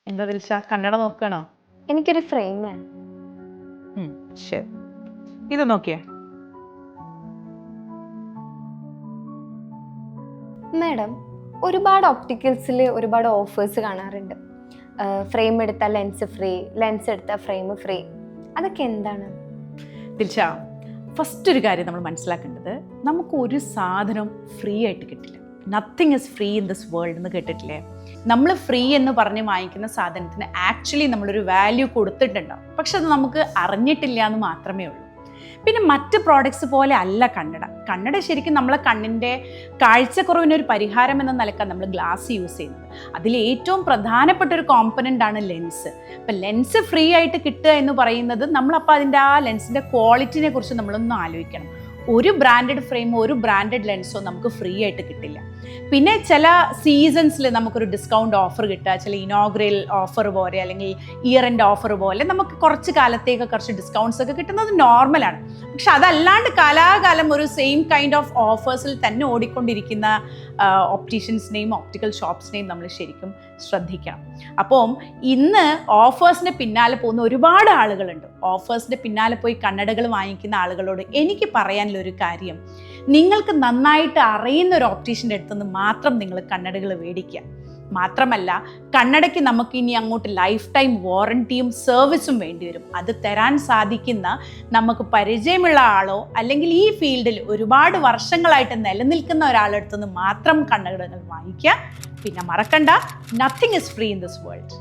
എന്താ ദിൽഷ, കണ്ണട നോക്കണോ? എനിക്കൊരു ഫ്രെയിം വേണം. ശരി, ഇത് നോക്കിയേ. മാഡം, ഒരുപാട് ഒപ്റ്റിക്കൽസിൽ ഒരുപാട് ഓഫേഴ്സ് കാണാറുണ്ട്. ഫ്രെയിം എടുത്താൽ ലെൻസ് ഫ്രീ, ലെൻസ് എടുത്താൽ ഫ്രെയിം ഫ്രീ. അതൊക്കെ എന്താണ്? ദിൽഷ, ഫസ്റ്റ് ഒരു കാര്യം നമ്മൾ മനസ്സിലാക്കേണ്ടത്, നമുക്ക് ഒരു സാധനം ഫ്രീ ആയിട്ട് കിട്ടില്ല. Nothing is free in this world എന്ന് കേട്ടിട്ടില്ലേ? നമ്മൾ ഫ്രീ എന്ന് പറഞ്ഞ് വാങ്ങിക്കുന്ന സാധനത്തിന് ആക്ച്വലി നമ്മളൊരു വാല്യൂ കൊടുത്തിട്ടുണ്ടാവും, പക്ഷെ അത് നമുക്ക് അറിഞ്ഞിട്ടില്ല എന്ന് മാത്രമേ ഉള്ളൂ. പിന്നെ മറ്റ് പ്രോഡക്ട്സ് പോലെ അല്ല കണ്ണട ശരിക്കും നമ്മളെ കണ്ണിൻ്റെ കാഴ്ചക്കുറവിനൊരു പരിഹാരം എന്ന നിലക്കാണ് നമ്മൾ ഗ്ലാസ് യൂസ് ചെയ്യുന്നത്. അതിൽ ഏറ്റവും പ്രധാനപ്പെട്ട ഒരു കോമ്പണൻ്റ് ആണ് ലെൻസ്. അപ്പം ലെൻസ് ഫ്രീ ആയിട്ട് കിട്ടുക എന്ന് പറയുന്നത്, നമ്മളപ്പോൾ അതിൻ്റെ ആ ലെൻസിൻ്റെ ക്വാളിറ്റിനെ കുറിച്ച് നമ്മളൊന്ന് ആലോചിക്കണം. ഒരു ബ്രാൻഡഡ് ഫ്രെയിമോ ഒരു ബ്രാൻഡഡ് ലെൻസോ നമുക്ക് ഫ്രീ ആയിട്ട് കിട്ടില്ല. പിന്നെ ചില സീസൺസിൽ നമുക്കൊരു ഡിസ്കൗണ്ട് ഓഫർ കിട്ടുക, ചില ഇനോഗ്രൽ ഓഫർ പോലെ അല്ലെങ്കിൽ ഇയർ എൻഡ് ഓഫർ പോലെ നമുക്ക് കുറച്ച് കാലത്തേക്ക് കുറച്ച് ഡിസ്കൗണ്ട്സ് ഒക്കെ കിട്ടുന്നത് നോർമലാണ്. പക്ഷെ അതല്ലാണ്ട് കാലാകാലം ഒരു സെയിം കൈൻഡ് ഓഫ് ഓഫേഴ്സിൽ തന്നെ ഓടിക്കൊണ്ടിരിക്കുന്ന ഒപ്റ്റീഷ്യൻസിനെയും ഒപ്റ്റിക്കൽ ഷോപ്സിനെയും നമ്മൾ ശരിക്കും ശ്രദ്ധിക്കണം. അപ്പം ഇന്ന് ഓഫേഴ്സിന് പിന്നാലെ പോകുന്ന ഒരുപാട് ആളുകളുണ്ട്. ഓഫേഴ്സിൻ്റെ പിന്നാലെ പോയി കണ്ണടകൾ വാങ്ങിക്കുന്ന ആളുകളോട് എനിക്ക് പറയാനുള്ളൊരു കാര്യം, നിങ്ങൾക്ക് നന്നായിട്ട് അറിയുന്ന ഒരു ഓപ്റ്റീഷ്യൻ്റെ അടുത്തുനിന്ന് മാത്രം നിങ്ങൾ കണ്ണടകൾ മേടിക്കുക. മാത്രമല്ല, കണ്ണടയ്ക്ക് നമുക്ക് ഇനി അങ്ങോട്ട് ലൈഫ് ടൈം വാറണ്ടിയും സർവീസും വേണ്ടി വരും. അത് തരാൻ സാധിക്കുന്ന നമുക്ക് പരിചയമുള്ള ആളോ അല്ലെങ്കിൽ ഈ ഫീൽഡിൽ ഒരുപാട് വർഷങ്ങളായിട്ട് നിലനിൽക്കുന്ന ഒരാളുടെ അടുത്തുനിന്ന് മാത്രം കണ്ണടകൾ വാങ്ങിക്കുക. പിന്നെ മറക്കണ്ട, nothing is free in this world.